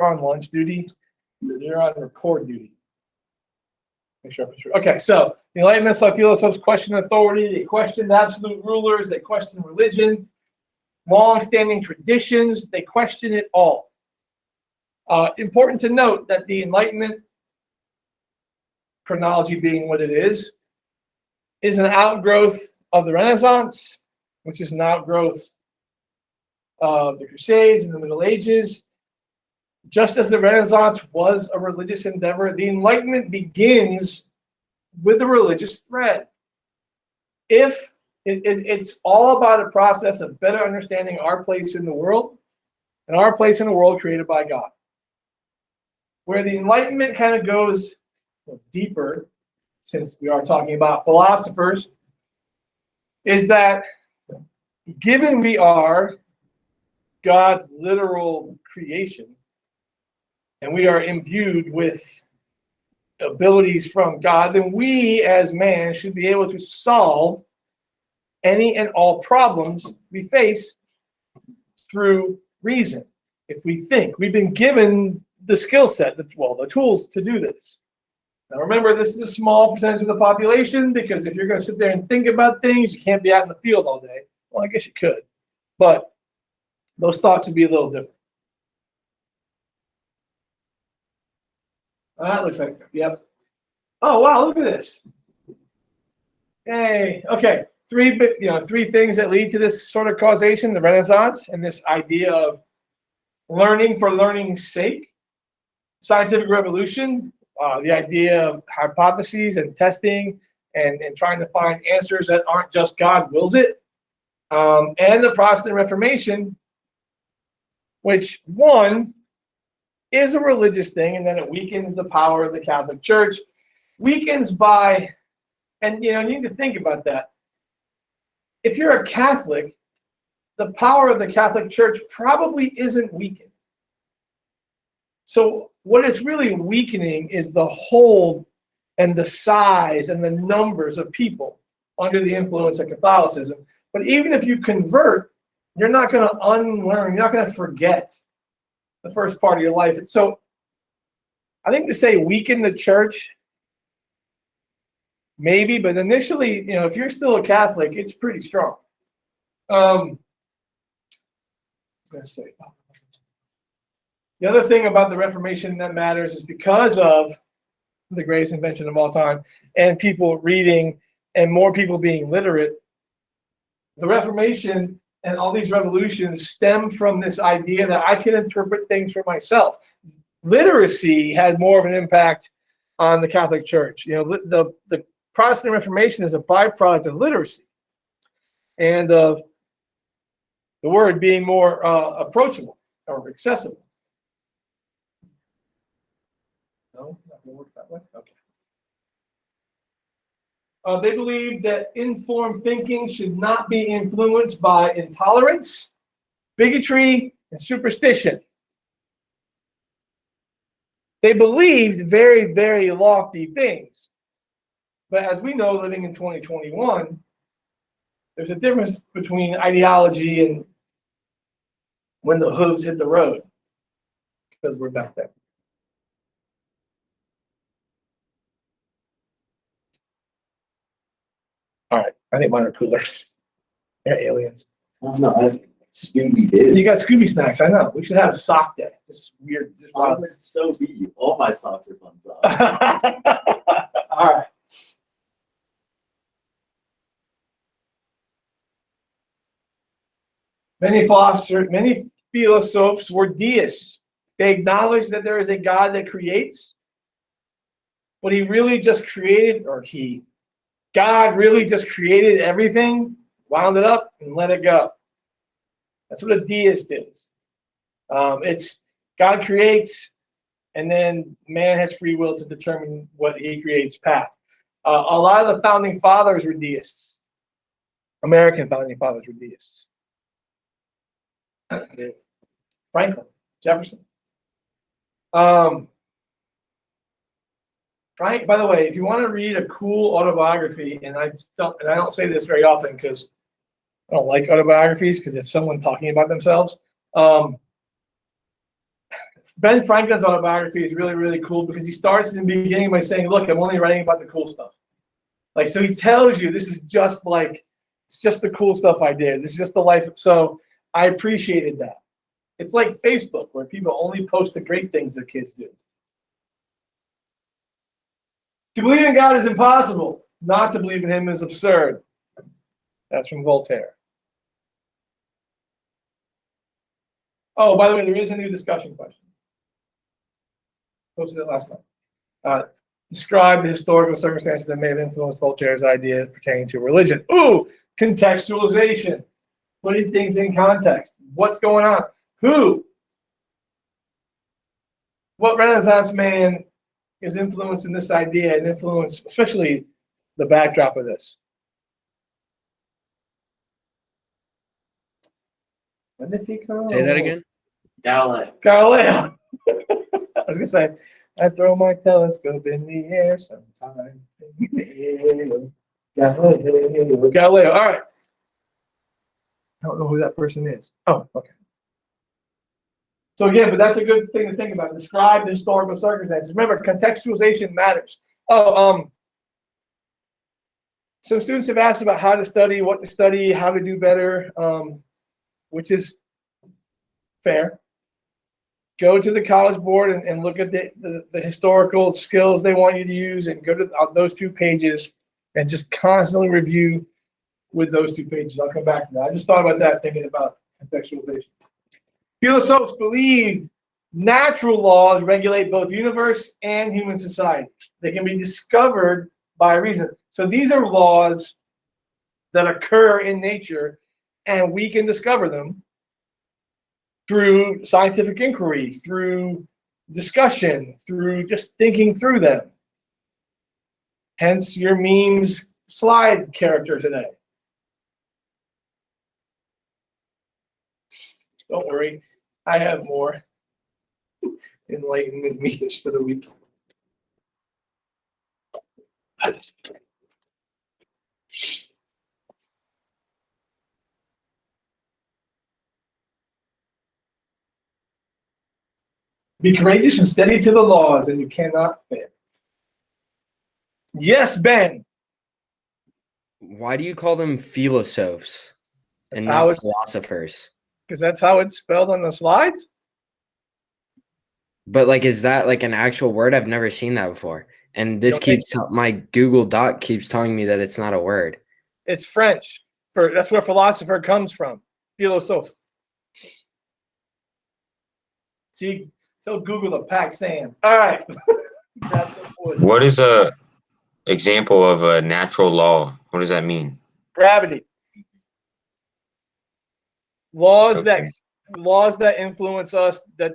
on lunch duty. You're on record duty. Make sure I'm sure. Okay, so the Enlightenment philosophers question authority. They questioned absolute rulers. They questioned religion, long-standing traditions. They question it all. Important to note that the Enlightenment, chronology being what it is an outgrowth of the Renaissance, which is an outgrowth of the Crusades in the Middle Ages. Just as the Renaissance was a religious endeavor, the Enlightenment begins with a religious thread. It's all about a process of better understanding our place in the world and our place in the world created by God. Where the Enlightenment kind of goes deeper, since we are talking about philosophers, is that given we are God's literal creation, and we are imbued with abilities from God, then we as man should be able to solve any and all problems we face through reason. If we think, we've been given the skill set, the tools to do this. Now remember, this is a small percentage of the population, because if you're going to sit there and think about things, you can't be out in the field all day. Well, I guess you could, but those thoughts would be a little different. That looks like, yep. Oh, wow, look at this. Hey, okay. Three things that lead to this sort of causation: the Renaissance and this idea of learning for learning's sake, scientific revolution, the idea of hypotheses and testing and trying to find answers that aren't just God wills it, and the Protestant Reformation, which one is a religious thing, and then it weakens the power of the Catholic Church. Weakens by, and you need to think about that. If you're a Catholic, the power of the Catholic Church probably isn't weakened. So what it's really weakening is the hold and the size and the numbers of people under the influence of Catholicism. But even if you convert, you're not going to unlearn, you're not going to forget the first part of your life. And so I think to say weaken the church, maybe, but initially, if you're still a Catholic, it's pretty strong. I was going to say, the other thing about the Reformation that matters is because of the greatest invention of all time and people reading and more people being literate, the Reformation and all these revolutions stem from this idea that I can interpret things for myself. Literacy had more of an impact on the Catholic Church. The Protestant Reformation is a byproduct of literacy and of the word being more approachable or accessible. No, not going to work that way. Okay. They believe that informed thinking should not be influenced by intolerance, bigotry, and superstition. They believed very, very lofty things. But as we know, living in 2021, there's a difference between ideology and when the hooves hit the road, because we're back there. All right, I think mine are cooler. They're aliens. Oh, no, Scooby did. You got Scooby snacks. I know. We should have sock day. Just weird. Just I would so be you. All my socks are fun socks. All right. Many philosophers were deists. They acknowledged that there is a God that creates, but he really just created, God really just created everything, wound it up, and let it go. That's what a deist is. It's God creates, and then man has free will to determine what he creates path. A lot of the founding fathers were deists. American founding fathers were deists. Franklin, Jefferson. Right. By the way, if you want to read a cool autobiography, and I don't say this very often because I don't like autobiographies because it's someone talking about themselves. Ben Franklin's autobiography is really, really cool because he starts in the beginning by saying, look, I'm only writing about the cool stuff. Like, so he tells you this is just like, it's just the cool stuff I did. This is just the life. So I appreciated that. It's like Facebook, where people only post the great things their kids do. To believe in God is impossible. Not to believe in him is absurd. That's from Voltaire. Oh, by the way, there is a new discussion question. Posted it last night. Describe the historical circumstances that may have influenced Voltaire's ideas pertaining to religion. Ooh, contextualization. Putting things in context. What's going on? Who? What Renaissance man is influencing this idea and influence, especially the backdrop of this? Magnifico. Say that again. Galileo. Galileo. I was gonna say, I throw my telescope in the air sometimes. Galileo. Galileo. All right. I don't know who that person is. Oh, okay. So again, but that's a good thing to think about. Describe the historical circumstances. Remember, contextualization matters. Oh, some students have asked about how to study, what to study, how to do better, which is fair. Go to the College Board and look at the historical skills they want you to use, and go to those 2 pages and just constantly review with those 2 pages. I'll come back to that. I just thought about that thinking about contextualization. Philosophers believed natural laws regulate both universe and human society. They can be discovered by reason. So these are laws that occur in nature, and we can discover them through scientific inquiry, through discussion, through just thinking through them. Hence your memes slide character today. Don't worry, I have more Enlightenment memes for the week. Be courageous and steady to the laws, and you cannot fail. Yes, Ben. Why do you call them philosophs and That's how not it's- philosophers? Because that's how it's spelled on the slides. But like, is that like an actual word? I've never seen that before. And this Okay. keeps my Google Doc keeps telling me that it's not a word. It's French. That's where philosopher comes from. Philosophe. See, tell Google to pack sand. All right. Grab some wood. What is a example of a natural law? What does that mean? Gravity. Laws Okay. that influence us, that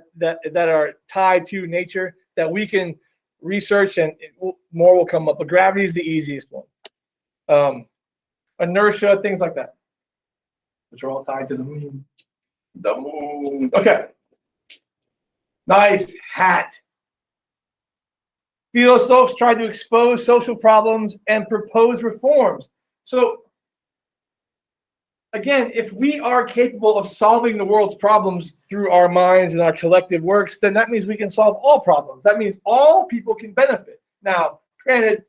are tied to nature, that we can research, and more will come up. But gravity is the easiest one. Inertia, things like that, which are all tied to the moon. The moon. Okay. Nice hat. Philosophers tried to expose social problems and propose reforms. So again, if we are capable of solving the world's problems through our minds and our collective works, then that means we can solve all problems. That means all people can benefit. Now, granted,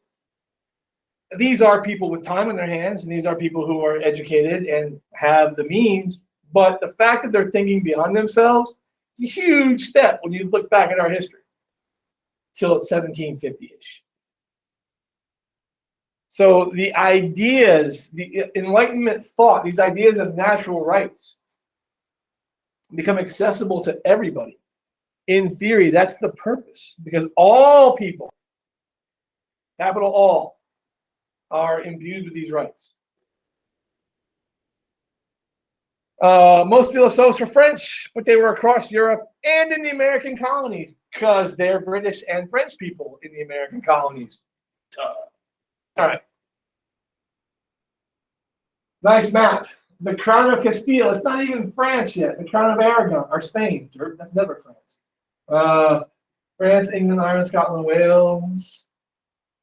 these are people with time on their hands, and these are people who are educated and have the means, but the fact that they're thinking beyond themselves is a huge step when you look back at our history, till it's 1750-ish. So the ideas, the Enlightenment thought, these ideas of natural rights become accessible to everybody. In theory, that's the purpose, because all people, capital all, are imbued with these rights. Most philosophers were French, but they were across Europe and in the American colonies, because they're British and French people in the American colonies. All right. Nice map. The Crown of Castile. It's not even France yet. The Crown of Aragon, or Spain. That's never France. France, England, Ireland, Scotland, Wales.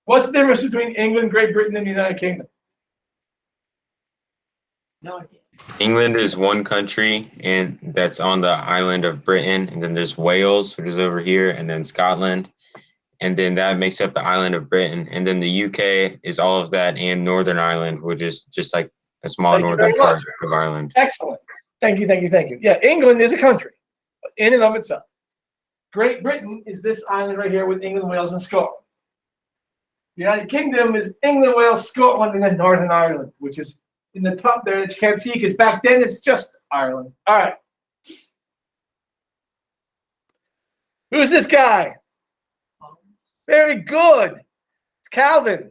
What's the difference between England, Great Britain, and the United Kingdom? No idea. England is one country, and that's on the island of Britain. And then there's Wales, which is over here, and then Scotland. And then that makes up the island of Britain. And then the UK is all of that and Northern Ireland, which is just like a small Thank you very northern part much. of Ireland. Excellent. Thank you, thank you, thank you. Yeah, England is a country in and of itself. Great Britain is this island right here with England, Wales, and Scotland. The United Kingdom is England, Wales, Scotland, and then Northern Ireland, which is in the top there that you can't see because back then it's just Ireland. All right. Who's this guy? Very good. It's Calvin.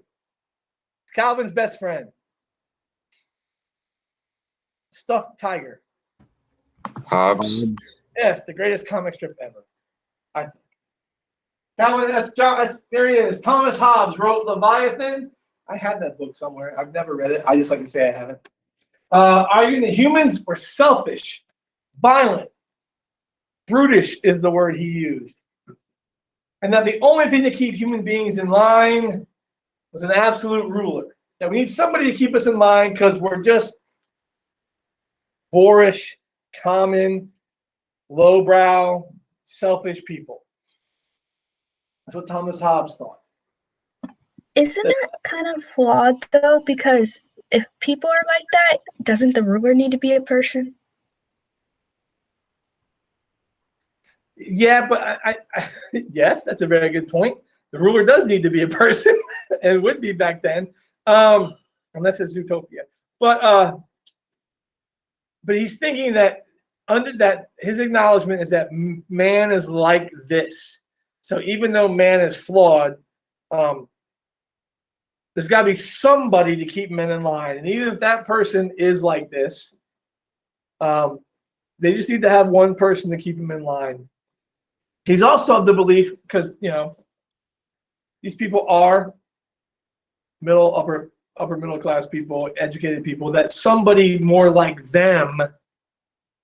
It's Calvin's best friend. Stuffed tiger. Hobbes. Yes, the greatest comic strip ever. I think. Calvin, that's John. There he is. Thomas Hobbes wrote Leviathan. I had that book somewhere. I've never read it. I just like to say I haven't. Arguing that humans were selfish, violent, brutish is the word he used. And that the only thing that keeps human beings in line was an absolute ruler. That we need somebody to keep us in line because we're just boorish, common, lowbrow, selfish people. That's what Thomas Hobbes thought. Isn't it kind of flawed though? Because if people are like that, doesn't the ruler need to be a person? Yeah, but I yes, that's a very good point. The ruler does need to be a person, and it would be back then, unless it's Zootopia. But he's thinking that under that, his acknowledgement is that man is like this. So even though man is flawed, there's got to be somebody to keep men in line. And even if that person is like this, they just need to have one person to keep him in line. He's also of the belief, because these people are upper middle class people, educated people, that somebody more like them.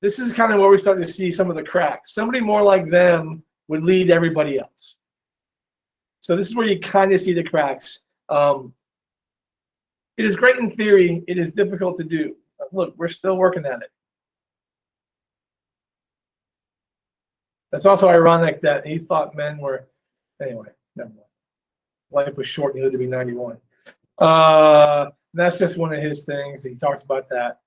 This is kind of where we start to see some of the cracks. Somebody more like them would lead everybody else. So this is where you kind of see the cracks. It is great in theory. It is difficult to do. Look, we're still working at it. That's also ironic that he thought men were, anyway, never mind. Life was short, he lived to be 91. That's just one of his things. He talks about that.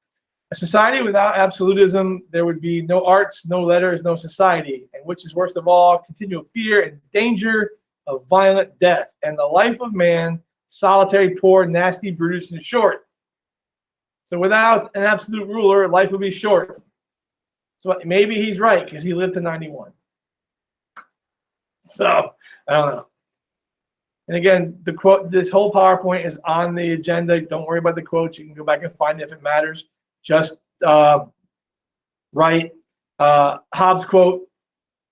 A society without absolutism, there would be no arts, no letters, no society, and which is worst of all, continual fear and danger of violent death, and the life of man, solitary, poor, nasty, brutish, and short. So without an absolute ruler, life would be short. So maybe he's right, because he lived to 91. So, I don't know. And again, the quote, this whole PowerPoint is on the agenda. Don't worry about the quotes. You can go back and find it if it matters. Just write Hobbes quote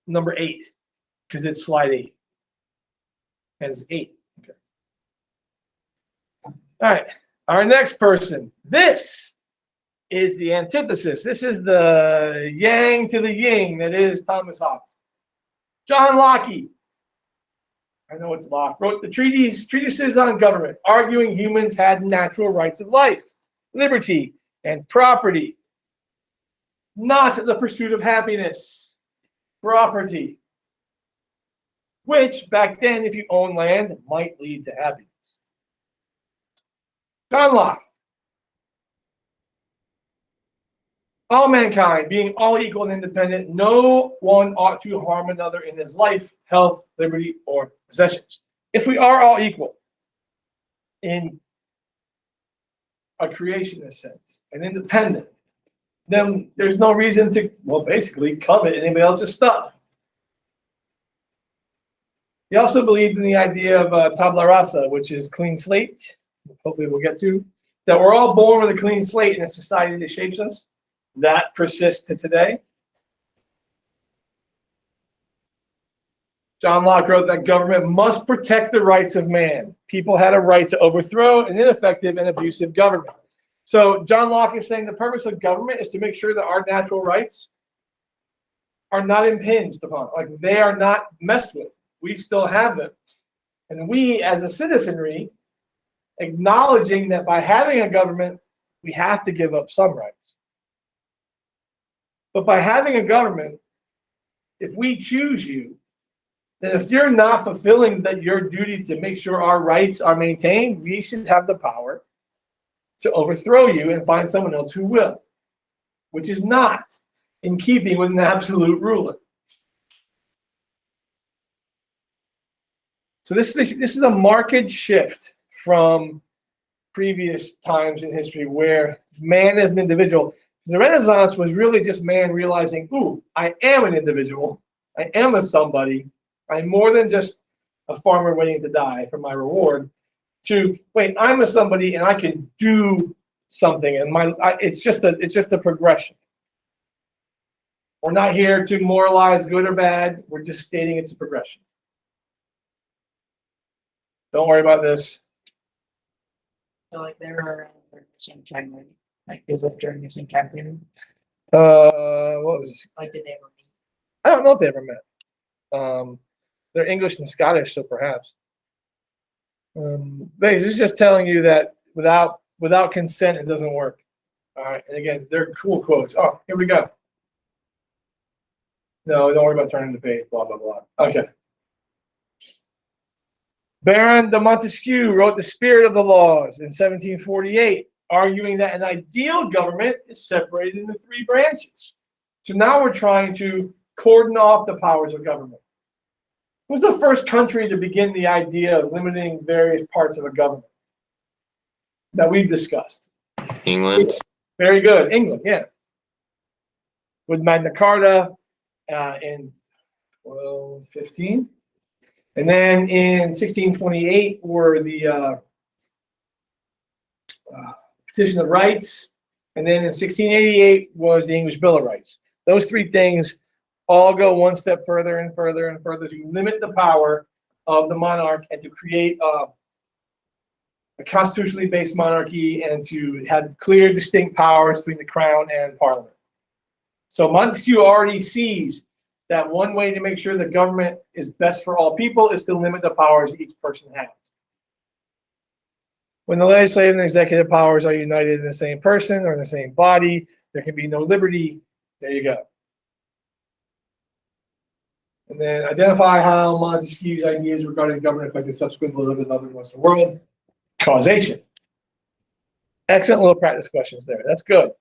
number 8, because it's slide 8. And it's 8. Okay. All right. Our next person. This is the antithesis. This is the yang to the yin that is Thomas Hobbes. John Locke, I know it's Locke, wrote the treatises on government, arguing humans had natural rights of life, liberty, and property, not the pursuit of happiness, property, which back then, if you own land, might lead to happiness. John Locke. All mankind being all equal and independent, no one ought to harm another in his life, health, liberty, or possessions. If we are all equal in a creationist sense and independent, then there's no reason to, well, basically covet anybody else's stuff. He also believed in the idea of tabula rasa, which is clean slate. Hopefully we'll get to that. We're all born with a clean slate in a society that shapes us. That persists to today. John Locke wrote that government must protect the rights of man. People had a right to overthrow an ineffective and abusive government. So John Locke is saying the purpose of government is to make sure that our natural rights are not impinged upon, like they are not messed with. We still have them. And we, as a citizenry, acknowledging that by having a government, we have to give up some rights. But by having a government, if we choose you, then if you're not fulfilling your duty to make sure our rights are maintained, we should have the power to overthrow you and find someone else who will, which is not in keeping with an absolute ruler. So this is a marked shift from previous times in history where man as an individual. The Renaissance was really just man realizing, ooh, I am an individual. I am a somebody. I'm more than just a farmer waiting to die for my reward. To wait, I'm a somebody and I can do something, and it's just a progression. We're not here to moralize good or bad. We're just stating it's a progression. Don't worry about this. So like they were around at the same time, right? Like they lived during the same time period. What was? Like did they ever meet? I don't know if they ever met. They're English and Scottish, so perhaps. But this is just telling you that without consent, it doesn't work. All right, and again, they're cool quotes. Oh, here we go. No, don't worry about turning the page. Blah blah blah. Okay. Baron de Montesquieu wrote The Spirit of the Laws in 1748, arguing that an ideal government is separated into three branches. So now we're trying to cordon off the powers of government. Who was the first country to begin the idea of limiting various parts of a government that we've discussed? England. Very good. England, yeah. With Magna Carta in 1215. And then in 1628 were the Petition of Rights. And then in 1688 was the English Bill of Rights. Those three things all go one step further and further and further to limit the power of the monarch and to create a constitutionally based monarchy and to have clear, distinct powers between the crown and parliament. So Montesquieu already sees that one way to make sure the government is best for all people is to limit the powers each person has. When the legislative and executive powers are united in the same person or in the same body, there can be no liberty. There you go. And then identify how Montesquieu's ideas regarding government affect the subsequent living in the Western world. Causation. Excellent little practice questions there. That's good.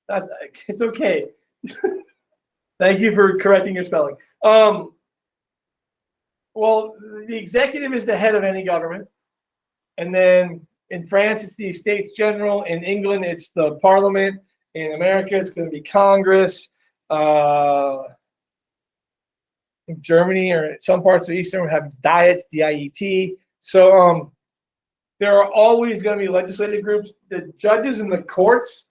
That's it's okay. Thank you for correcting your spelling. Well, the executive is the head of any government, and then in France it's the States General. In England it's the Parliament. In America it's going to be Congress. In Germany or some parts of Eastern have Diets, D-I-E-T. So there are always going to be legislative groups. The judges in the courts,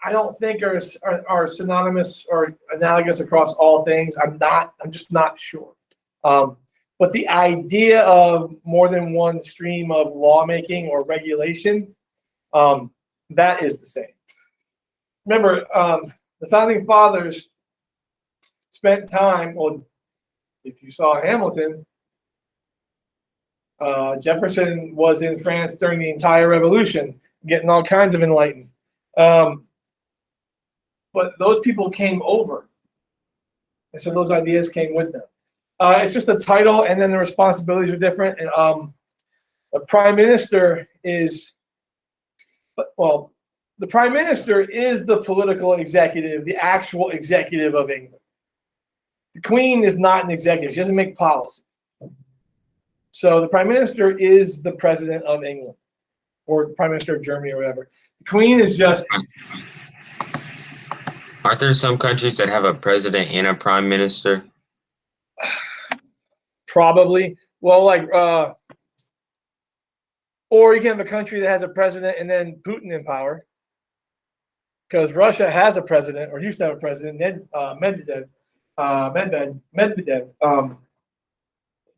I don't think are synonymous or analogous across all things. I'm just not sure. But the idea of more than one stream of lawmaking or regulation, that is the same. Remember, the founding fathers spent time, well, if you saw Hamilton, Jefferson was in France during the entire revolution, getting all kinds of enlightened. But those people came over. And so those ideas came with them. It's just a title, and then the responsibilities are different. And the prime minister is, well, the prime minister is the political executive, the actual executive of England. The Queen is not an executive. She doesn't make policy. So the prime minister is the president of England, or prime minister of Germany, or whatever. The Queen is just. Aren't there some countries that have a president and a prime minister? Probably. Well, like, or you can have a country that has a president and then Putin in power, because Russia has a president, or used to have a president, Medvedev.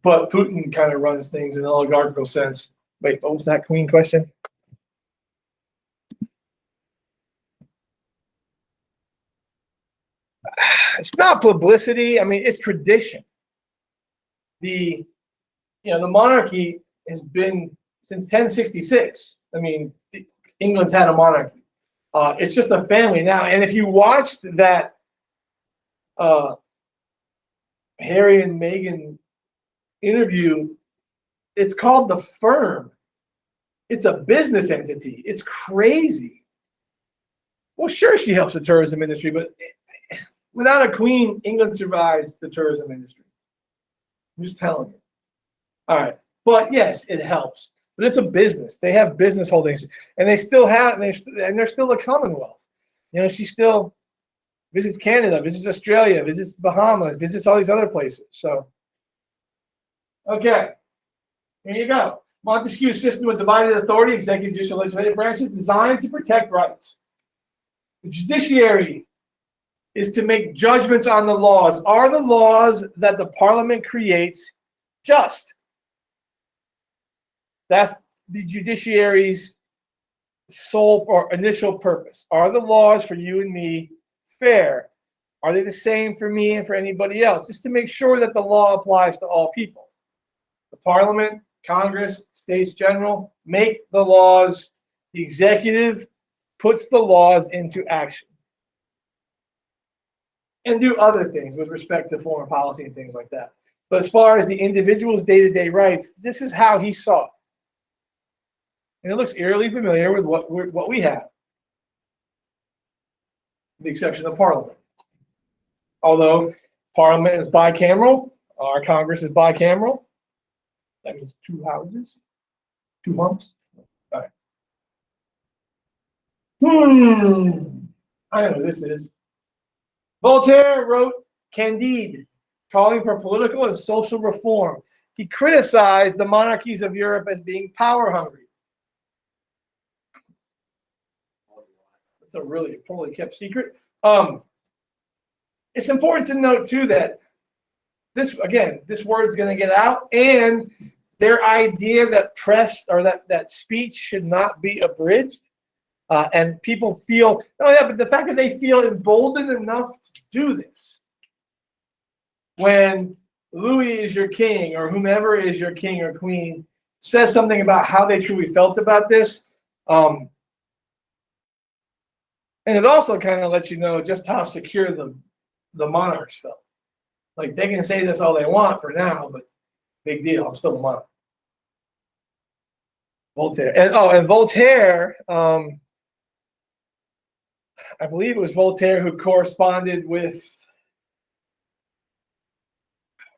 But Putin kind of runs things in an oligarchical sense. Wait, what was that Queen question? It's not publicity. I mean, it's tradition. The monarchy has been since 1066. I mean, England's had a monarchy. It's just a family now. And if you watched that Harry and Meghan interview, it's called The Firm. It's a business entity. It's crazy. Well, sure, she helps the tourism industry, but without a queen, England survives the tourism industry. I'm just telling you. All right. But yes, it helps. But it's a business. They have business holdings, and they still have, and they're still a Commonwealth. You know, she still visits Canada, visits Australia, visits Bahamas, visits all these other places. So, okay, here you go. Montesquieu's system of divided authority, executive, judicial, legislative branches, designed to protect rights. The judiciary is to make judgments on the laws. Are the laws that the parliament creates just? That's the judiciary's sole or initial purpose. Are the laws for you and me fair? Are they the same for me and for anybody else? Just to make sure that the law applies to all people. The parliament, Congress, States General make the laws. The executive puts the laws into action. And do other things with respect to foreign policy and things like that. But as far as the individual's day-to-day rights, this is how he saw it. And it looks eerily familiar with what we have, with the exception of Parliament. Although Parliament is bicameral, our Congress is bicameral. That means two houses, two humps. All right. I know who this is. Voltaire wrote Candide, calling for political and social reform. He criticized the monarchies of Europe as being power hungry. It's a really poorly kept secret. It's important to note too that this word's going to get out, and their idea that press or that speech should not be abridged, and people feel but the fact that they feel emboldened enough to do this when Louis is your king or whomever is your king or queen says something about how they truly felt about this. And it also kind of lets you know just how secure the monarchs felt. Like, they can say this all they want for now, but big deal, I'm still the monarch. Voltaire. And Voltaire, I believe it was Voltaire who corresponded with,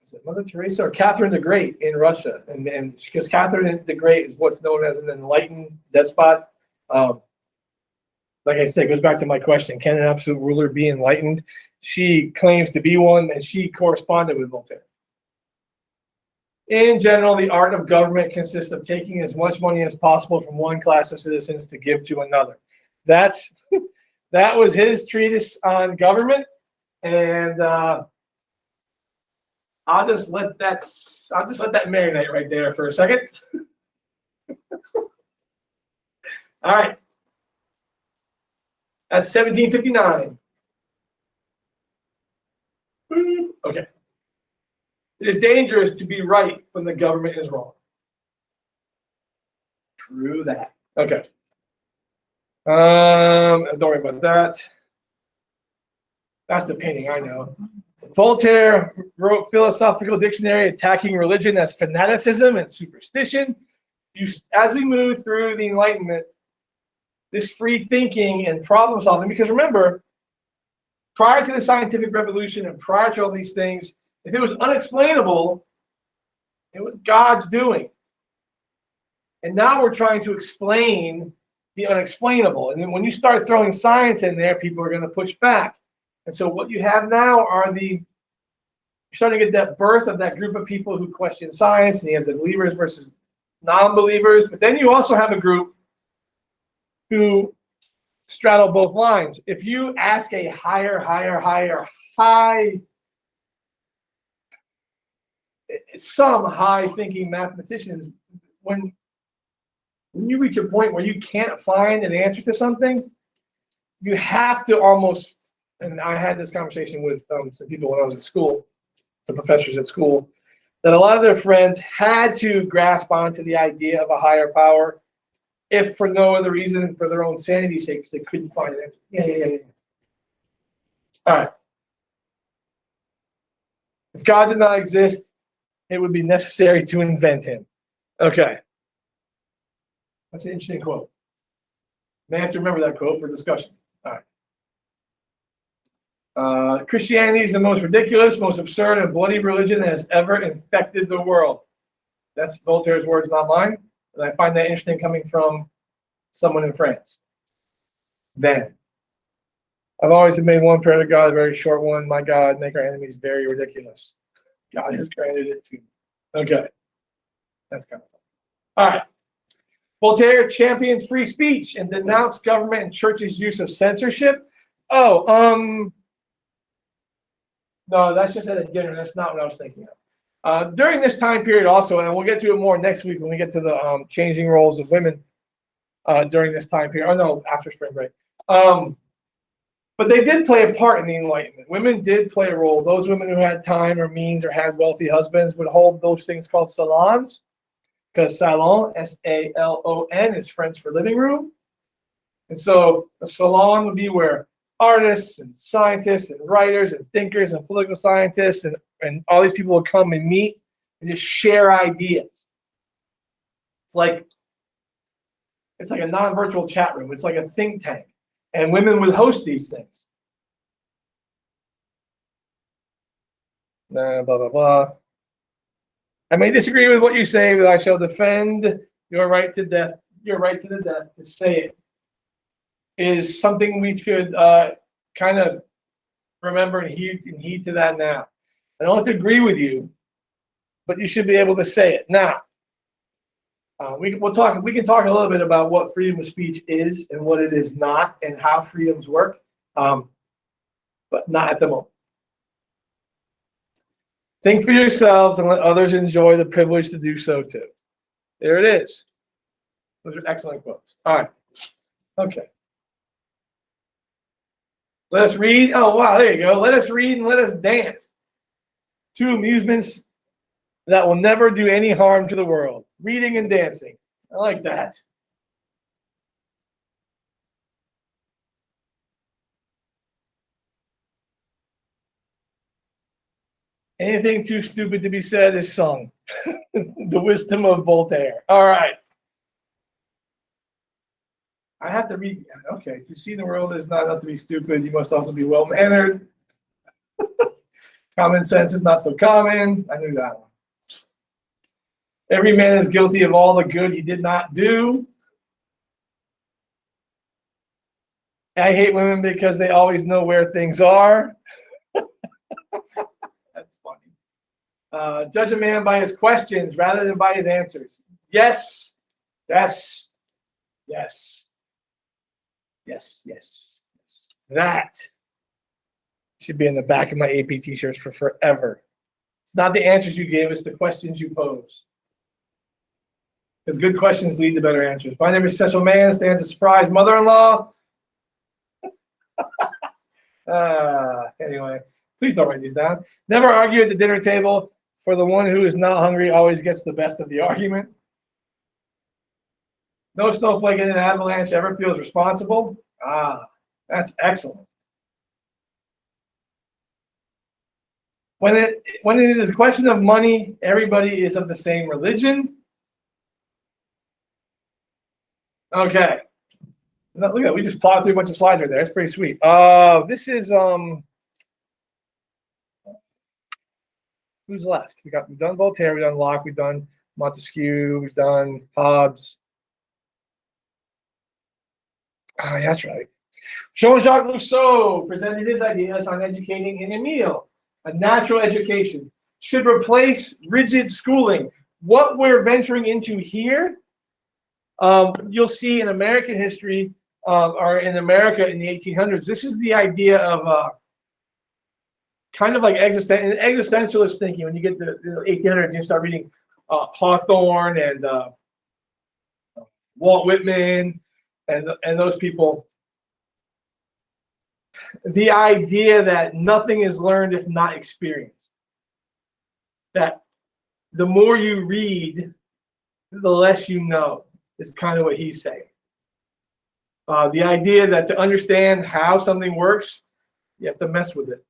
was it Mother Teresa or Catherine the Great in Russia? And because Catherine the Great is what's known as an enlightened despot. Like I said, it goes back to my question, can an absolute ruler be enlightened? She claims to be one, and she corresponded with Voltaire. In general, the art of government consists of taking as much money as possible from one class of citizens to give to another. That was his treatise on government, and I'll just let that marinate right there for a second. All right. That's 1759. Okay. It is dangerous to be right when the government is wrong. True that. Okay. Don't worry about that. That's the painting, I know. Voltaire wrote Philosophical Dictionary attacking religion as fanaticism and superstition. As we move through the Enlightenment, this free thinking and problem solving, because remember, prior to the scientific revolution and prior to all these things, if it was unexplainable, it was God's doing. And now we're trying to explain the unexplainable. And then when you start throwing science in there, people are going to push back. And so what you have now are you're starting to get that birth of that group of people who question science, and you have the believers versus non-believers. But then you also have a group who straddle both lines. If you ask a some high-thinking mathematicians, when you reach a point where you can't find an answer to something, you have to almost, and I had this conversation with some people when I was at school, some professors at school, that a lot of their friends had to grasp onto the idea of a higher power, if for no other reason than for their own sanity's sake, because they couldn't find an answer. Yeah. All right. If God did not exist, it would be necessary to invent him. Okay. That's an interesting quote. May have to remember that quote for discussion. All right. Christianity is the most ridiculous, most absurd, and bloody religion that has ever infected the world. That's Voltaire's words, not mine. And I find that interesting coming from someone in France. Then, I've always made one prayer to God, a very short one. My God, make our enemies very ridiculous. God has granted it to me. Okay. That's kind of fun. All right. Voltaire championed free speech and denounced government and church's use of censorship. No, that's just at a dinner. That's not what I was thinking of. During this time period also, and we'll get to it more next week when we get to the changing roles of women during this time period. Oh, no, after spring break. But they did play a part in the Enlightenment. Women did play a role. Those women who had time or means or had wealthy husbands would hold those things called salons, because salon, S-A-L-O-N, is French for living room. And so a salon would be where artists and scientists and writers and thinkers and political scientists and all these people would come and meet and just share ideas. It's like a non-virtual chat room. It's like a think tank. And women would host these things. Blah, blah, blah. I may disagree with what you say, but I shall defend your right to death. Your right to the death to say it is something we should kind of remember and heed to that now. I don't have to agree with you, but you should be able to say it now. We can talk a little bit about what freedom of speech is and what it is not, and how freedoms work, but not at the moment. Think for yourselves and let others enjoy the privilege to do so too. There it is. Those are excellent quotes. All right. Okay. Let us read. Oh, wow. There you go. Let us read and let us dance. Two amusements that will never do any harm to the world. Reading and dancing. I like that. Anything too stupid to be said is sung. The wisdom of Voltaire. All right. I have to read. Okay. To see the world is not enough to be stupid. You must also be well-mannered. Common sense is not so common. I knew that one. Every man is guilty of all the good he did not do. I hate women because they always know where things are. That's funny. Judge a man by his questions rather than by his answers. Yes, yes, yes, yes, yes, yes. That should be in the back of my AP t-shirts for forever. It's not the answers you give, it's the questions you pose. Because good questions lead to better answers. By every successful man stands a surprised mother-in-law. Anyway, please don't write these down. Never argue at the dinner table, for the one who is not hungry always gets the best of the argument. No snowflake in an avalanche ever feels responsible. That's excellent. When it is a question of money, everybody is of the same religion. Okay. Look at that. We just plotted through a bunch of slides right there. It's pretty sweet. This is who's left? We've done Voltaire, we've done Locke, we've done Montesquieu, we've done Hobbes. Yeah, that's right. Jean-Jacques Rousseau presented his ideas on educating in Emile. A natural education should replace rigid schooling. What we're venturing into here, you'll see in American history, or in America in the 1800s, this is the idea of kind of like existentialist thinking. When you get to the 1800s, you start reading Hawthorne and Walt Whitman and those people. The idea that nothing is learned if not experienced. That the more you read, the less you know, is kind of what he's saying. The idea that to understand how something works, you have to mess with it.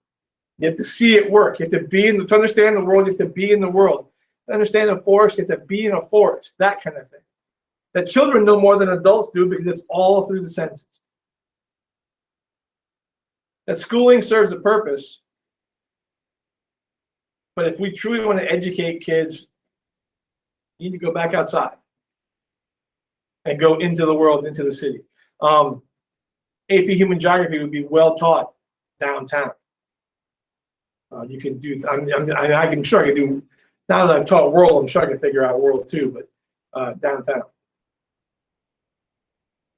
You have to see it work. You have to be to understand the world, you have to be in the world. To understand the forest, you have to be in a forest, that kind of thing. That children know more than adults do because it's all through the senses. That schooling serves a purpose, but if we truly want to educate kids, you need to go back outside and go into the world, into the city. AP Human Geography would be well taught downtown. You can do. I'm sure I can do. Now that I've taught world, I'm sure I can figure out world too. But downtown.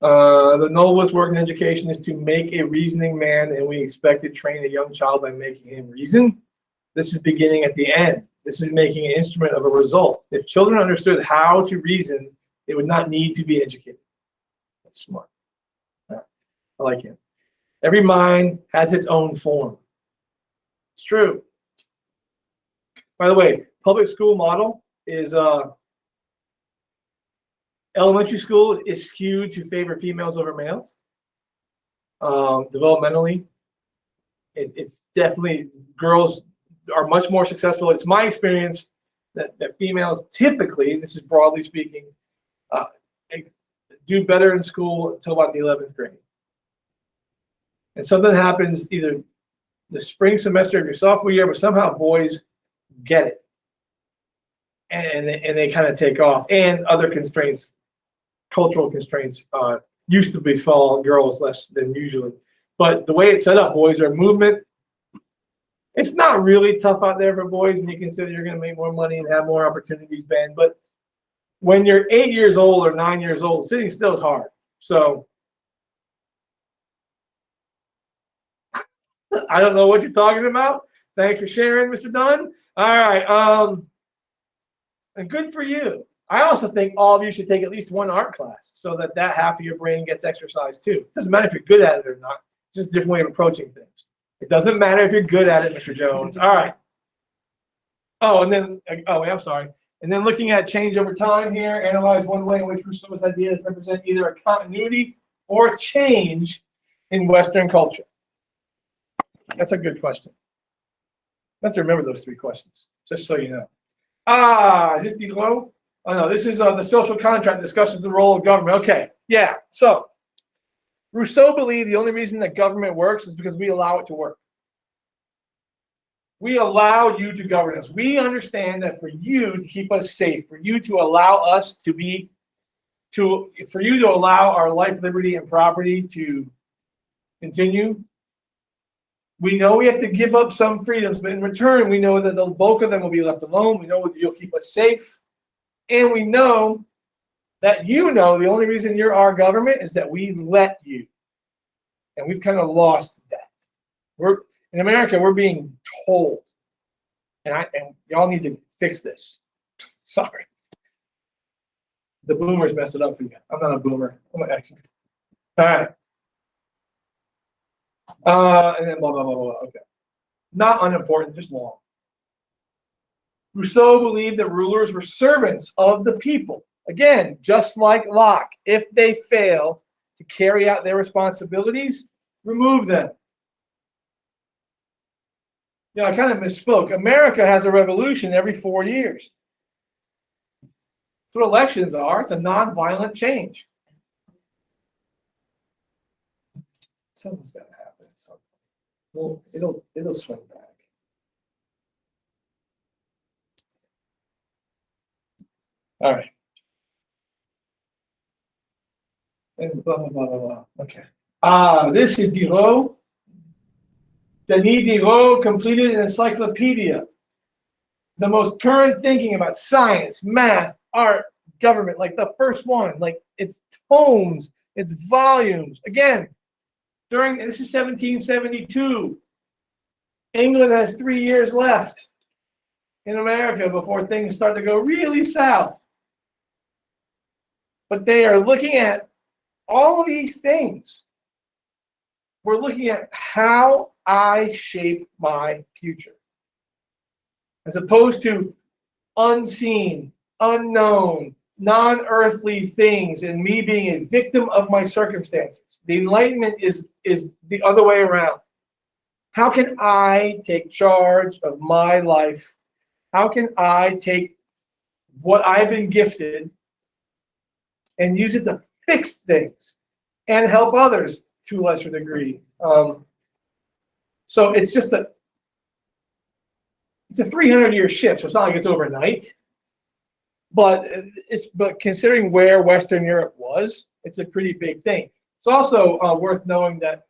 The noblest work in education is to make a reasoning man, and we expect to train a young child by making him reason. This is beginning at the end. This is making an instrument of a result. If children understood how to reason, they would not need to be educated. That's smart. I like him. Every mind has its own form. It's true. By the way, public school model is elementary school is skewed to favor females over males. Developmentally, it's definitely girls are much more successful. It's my experience that females typically, this is broadly speaking, do better in school until about the 11th grade. And something happens either the spring semester of your sophomore year, but somehow boys get it. And they kind of take off. And other constraints, cultural constraints, used to befall girls less than usually. But the way it's set up, boys are movement. It's not really tough out there for boys when you consider you're going to make more money and have more opportunities, Ben. But when you're 8 years old or 9 years old, sitting still is hard. So I don't know what you're talking about. Thanks for sharing, Mr. Dunn. All right. And good for you. I also think all of you should take at least one art class so that half of your brain gets exercised too. It doesn't matter if you're good at it or not. It's just a different way of approaching things. It doesn't matter if you're good at it, Mr. Jones. All right. Oh, and then, I'm sorry. And then looking at change over time here, analyze one way in which Rousseau's ideas represent either a continuity or a change in Western culture. That's a good question. You have to remember those three questions, just so you know. Is this Diderot? Oh, no, this is the social contract discusses the role of government. Okay, yeah. So Rousseau believed the only reason that government works is because we allow it to work. We allow you to govern us. We understand that for you to keep us safe, for you to allow us for you to allow our life, liberty, and property to continue, we know we have to give up some freedoms, but in return, we know that the bulk of them will be left alone. We know that you'll keep us safe. And we know that the only reason you're our government is that we let you. And we've kind of lost that. In America, we're being told. And y'all need to fix this. Sorry. The boomers messed it up for you. I'm not a boomer. I'm an Xer. All right. And then blah, blah, blah, blah. Okay. Not unimportant, just long. Rousseau believed that rulers were servants of the people. Again, just like Locke, if they fail to carry out their responsibilities, remove them. I kind of misspoke. America has a revolution every 4 years. That's what elections are. It's a nonviolent change. Something's got to happen. Well, it'll swing back. All right. And blah, blah, blah, blah, blah. Okay. This is Diderot. Denis Diderot completed an encyclopedia. The most current thinking about science, math, art, government, like the first one, like its tomes, its volumes. Again, this is 1772. England has 3 years left in America before things start to go really south. But they are looking at all of these things. We're looking at how I shape my future, as opposed to unseen, unknown, non-earthly things, and me being a victim of my circumstances. The Enlightenment is the other way around. How can I take charge of my life? How can I take what I've been gifted and use it to fix things and help others to a lesser degree? So it's just it's a 300-year shift, so it's not like it's overnight. But considering where Western Europe was, it's a pretty big thing. It's also worth knowing that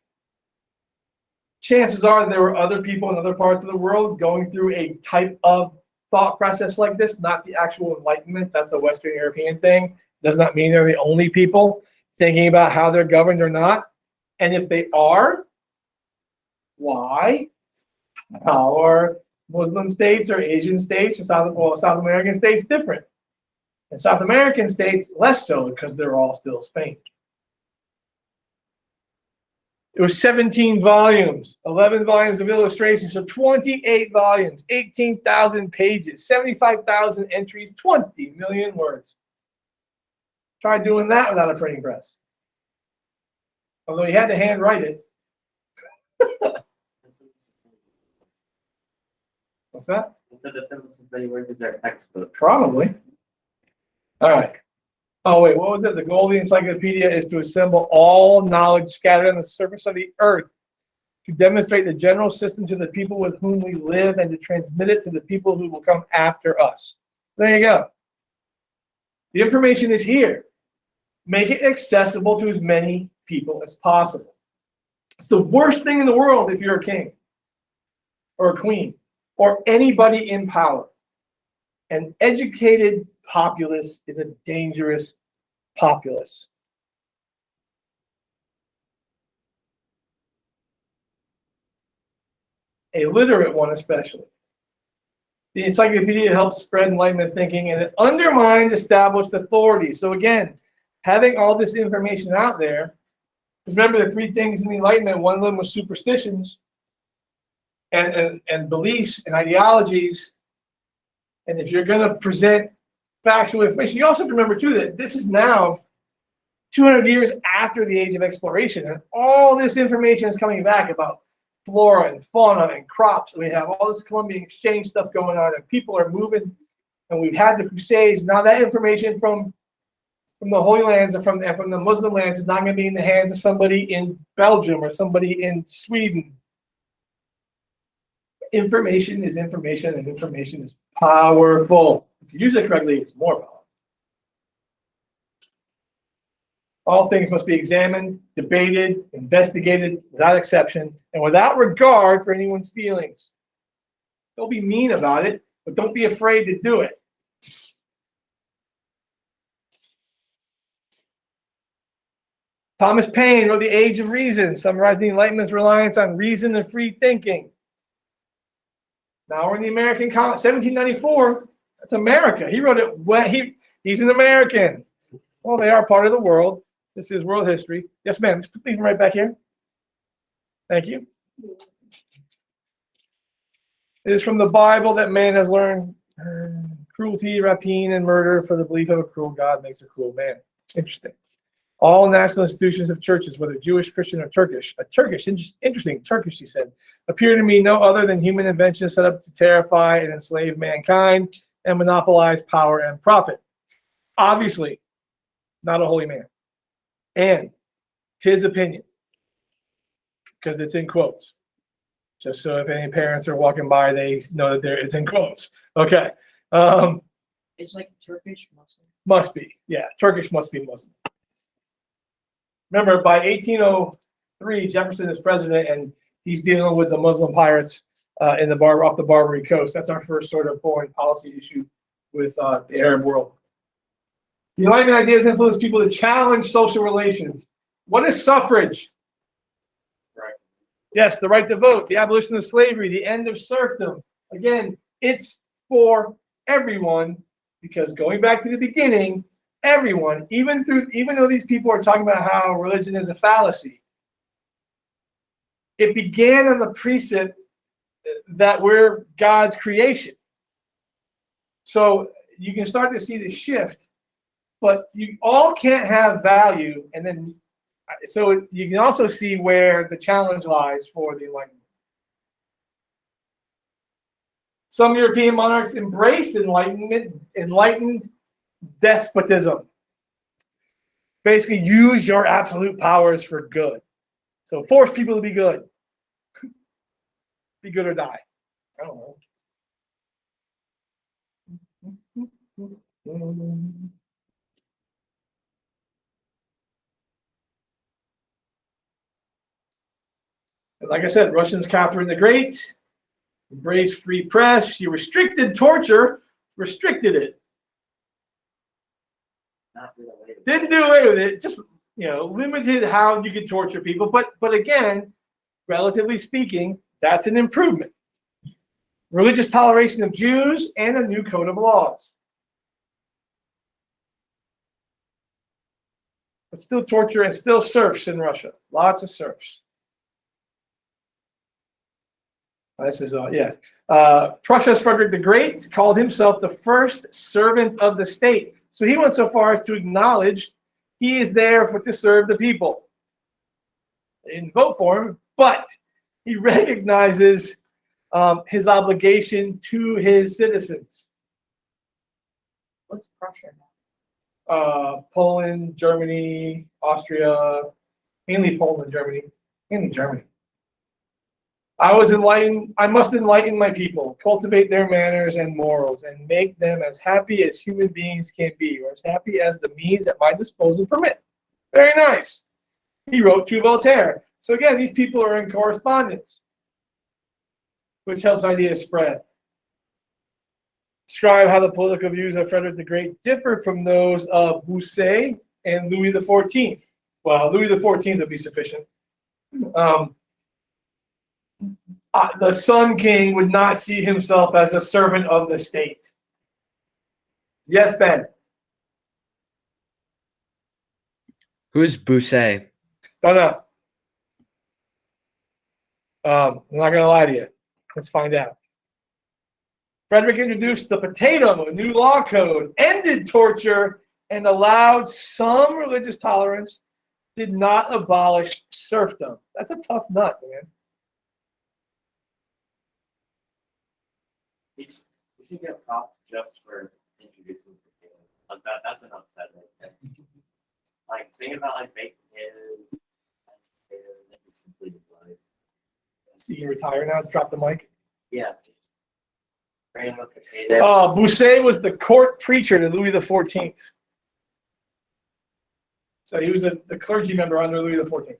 chances are there were other people in other parts of the world going through a type of thought process like this, not the actual Enlightenment. That's a Western European thing. Does not mean they're the only people thinking about how they're governed or not. And if they are, why? How are Muslim states or Asian states or South American states different? And South American states, less so, because they're all still Spain. It was 17 volumes, 11 volumes of illustrations, so 28 volumes, 18,000 pages, 75,000 entries, 20 million words. Try doing that without a printing press. Although he had to handwrite it. What's that? Probably. All right. Oh, wait, what was it? The goal of the encyclopedia is to assemble all knowledge scattered on the surface of the earth, to demonstrate the general system to the people with whom we live, and to transmit it to the people who will come after us. There you go. The information is here. Make it accessible to as many people as possible. It's the worst thing in the world if you're a king or a queen or anybody in power. An educated populace is a dangerous populace. A literate one especially. The encyclopedia helps spread Enlightenment thinking, and it undermines established authority. So again, having all this information out there, because remember the three things in the Enlightenment, one of them was superstitions and beliefs and ideologies. And if you're going to present factual information, you also have to remember too that this is now 200 years after the age of exploration, and all this information is coming back about flora and fauna and crops. And we have all this Columbian exchange stuff going on, and people are moving, and we've had the Crusades. Now that information from the Holy Lands or from the Muslim lands is not going to be in the hands of somebody in Belgium or somebody in Sweden. Information is information, and information is powerful. If you use it correctly, it's more powerful. All things must be examined, debated, investigated without exception, and without regard for anyone's feelings. Don't be mean about it, but don't be afraid to do it. Thomas Paine wrote The Age of Reason, summarizing the Enlightenment's reliance on reason and free thinking. Now we're in the American colony, 1794. That's America. He wrote it when he's an American. Well, they are part of the world. This is world history. Yes, ma'am. Just leave him right back here. Thank you. It is from the Bible that man has learned cruelty, rapine, and murder, for the belief of a cruel God makes a cruel man. Interesting. All national institutions of churches, whether Jewish, Christian, or Turkish, interesting, Turkish, he said, appear to me no other than human inventions set up to terrify and enslave mankind and monopolize power and profit. Obviously, not a holy man. And his opinion, because it's in quotes. Just so if any parents are walking by, they know that it's in quotes. Okay. It's like Turkish Muslim. Must be. Yeah, Turkish must be Muslim. Remember, by 1803, Jefferson is president, and he's dealing with the Muslim pirates off the Barbary Coast. That's our first sort of foreign policy issue with the Arab world. The Enlightenment ideas influence people to challenge social relations. What is suffrage? Right. Yes, the right to vote, the abolition of slavery, the end of serfdom. Again, it's for everyone, because going back to the beginning, everyone, even though these people are talking about how religion is a fallacy, it began on the precept that we're God's creation. So you can start to see the shift, but you all can't have value. And then, so you can also see where the challenge lies for the Enlightenment. Some European monarchs embraced enlightened despotism. Basically, use your absolute powers for good. So force people to be good. Be good or die. I don't know. Like I said, Russians, Catherine the Great, embraced free press. She restricted torture, restricted it. Not do away with it. Didn't do away with it, just limited how you could torture people. But again, relatively speaking, that's an improvement. Religious toleration of Jews and a new code of laws. But still torture and still serfs in Russia. Lots of serfs. This is Prussia's Frederick the Great called himself the first servant of the state. So he went so far as to acknowledge he is there to serve the people. They didn't vote for him, but he recognizes his obligation to his citizens. What's Prussia now? Poland, Germany, Austria, mainly Poland, Germany, mainly Germany. I must enlighten my people, cultivate their manners and morals, and make them as happy as human beings can be, or as happy as the means at my disposal permit. Very nice. He wrote to Voltaire. So again, these people are in correspondence, which helps ideas spread. Describe how the political views of Frederick the Great differ from those of Bossuet and Louis XIV. Well, Louis XIV would be sufficient. The Sun King would not see himself as a servant of the state. Yes, Ben. Who's Bossuet? Don't know. I'm not going to lie to you. Let's find out. Frederick introduced the potato, a new law code, ended torture, and allowed some religious tolerance, did not abolish serfdom. That's a tough nut, man. We should get props just for introducing potatoes. Like that's an upset right there. Like think about like baked potatoes, potatoes, and just completed life. So you retire now? Drop the mic. Yeah. Random potato. Bossuet was the court preacher to Louis XIV. So he was the clergy member under Louis XIV.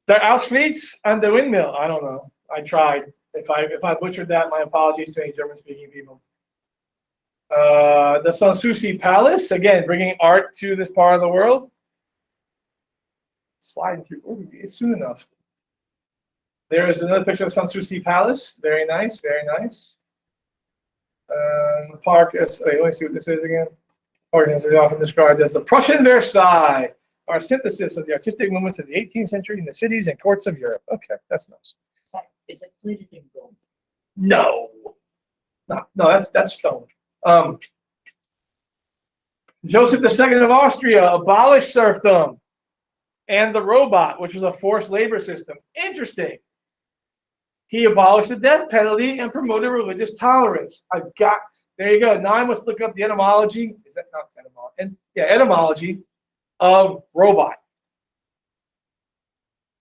The Auschwitz and the windmill. I don't know. I tried. If I butchered that, my apologies to any German-speaking people. The Sanssouci Palace, again, bringing art to this part of the world. Sliding through. Ooh, it's soon enough. There is another picture of Sanssouci Palace. Very nice, very nice. The park is, let me see what this is again. Park is often described as the Prussian Versailles, our synthesis of the artistic movements of the 18th century in the cities and courts of Europe. Okay, that's nice. Is it plated in gold? No, that's stone. Joseph II of Austria abolished serfdom and the robot, which was a forced labor system. Interesting. He abolished the death penalty and promoted religious tolerance. There you go. Now I must look up the etymology. Is that not etymology? Etymology of robot.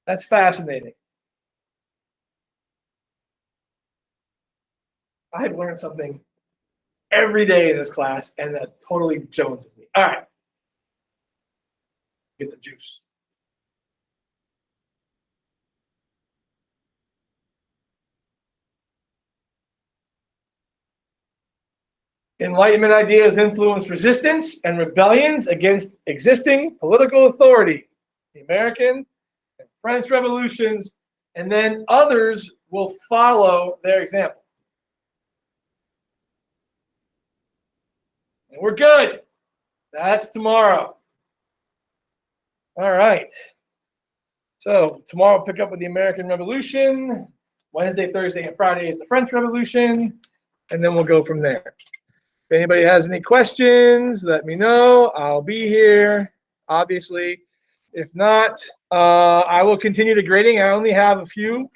That's fascinating. I've learned something every day in this class, and that totally joneses me. All right. Get the juice. Enlightenment ideas influence resistance and rebellions against existing political authority. The American and French revolutions, and then others will follow their example. And we're good. That's tomorrow. All right. So tomorrow, pick up with the American Revolution. Wednesday, Thursday, and Friday is the French Revolution. and then we'll go from there. If anybody has any questions, let me know. I'll be here, obviously. If not, I will continue the grading. I only have a few